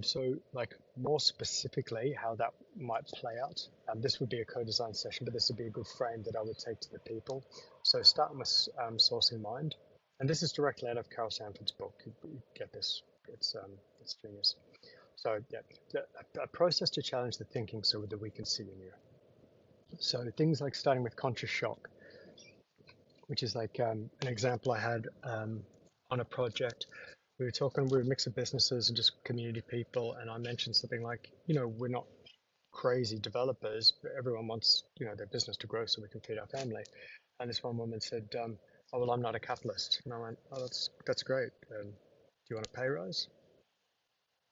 So, like more specifically, how that might play out. This would be a co-design session, but this would be a good frame that I would take to the people. So, starting with sourcing mind, and this is directly out of Carol Sanford's book. You get this; it's genius. So, yeah, a process to challenge the thinking so that we can see in you. So, things like starting with conscious shock, which is like an example I had on a project. We were a mix of businesses and just community people, and I mentioned something like, we're not crazy developers, but everyone wants, their business to grow so we can feed our family. And this one woman said, "Oh well, I'm not a capitalist," and I went, "Oh, that's great. Do you want a pay rise?"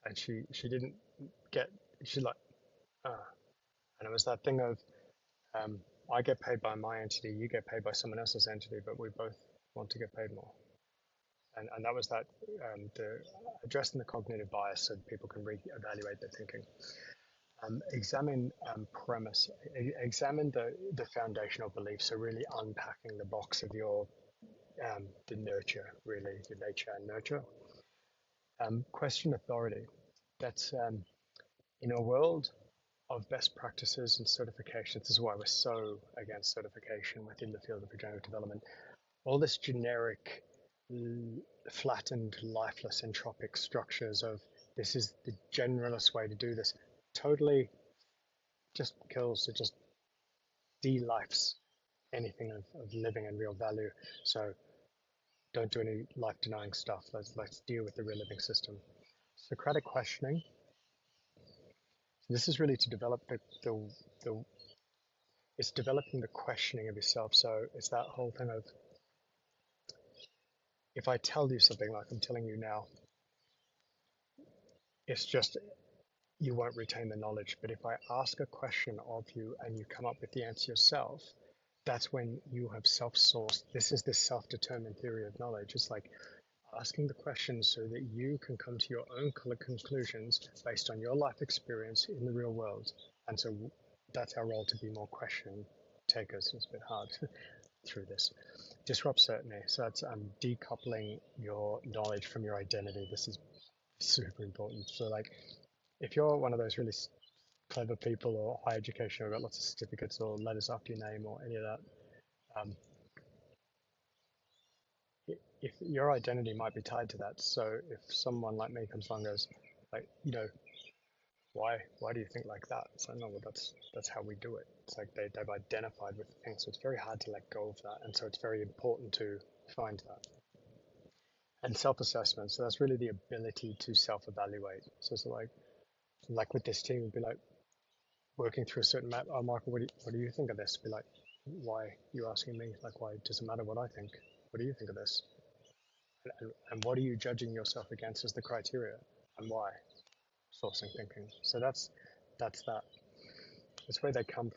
And she didn't get. She's like, "Ah," and it was that thing of, I get paid by my entity, you get paid by someone else's entity, but we both want to get paid more. And that was that the addressing the cognitive bias so people can re-evaluate their thinking. Examine premise, examine the foundational beliefs. So really unpacking the box of your the nurture, really the nature and nurture. Question authority. That's in a world of best practices and certifications. This is why we're so against certification within the field of regenerative development. All this generic, flattened, lifeless, entropic structures of this is the generalist way to do this totally just kills, it just de-lifes anything of living and real value. So don't do any life denying stuff. Let's deal with the real living system. Socratic questioning. This is really to develop the it's developing the questioning of yourself. So it's that whole thing of, if I tell you something like I'm telling you now, it's just you won't retain the knowledge. But if I ask a question of you and you come up with the answer yourself, that's when you have self-sourced. This is the self-determined theory of knowledge. It's like asking the questions so that you can come to your own conclusions based on your life experience in the real world. And so that's our role, to be more question takers. It's a bit hard through this. Disrupt certainty. So that's decoupling your knowledge from your identity. This is super important. So like, if you're one of those really clever people or high education or got lots of certificates or letters after your name or any of that, um, if your identity might be tied to that. So if someone like me comes along and goes, like, why do you think like that? So no, well, that's how we do it. It's like they've identified with the thing, so it's very hard to let go of that, and so it's very important to find that. And self-assessment. So that's really the ability to self-evaluate. So it's like with this team, it'd be like working through a certain map. Oh, Michael, what do you think of this? Be like, why are you asking me? Like, why does it matter what I think? What do you think of this? And what are you judging yourself against as the criteria, and why? Sourcing thinking. So that's that. That's where they come from.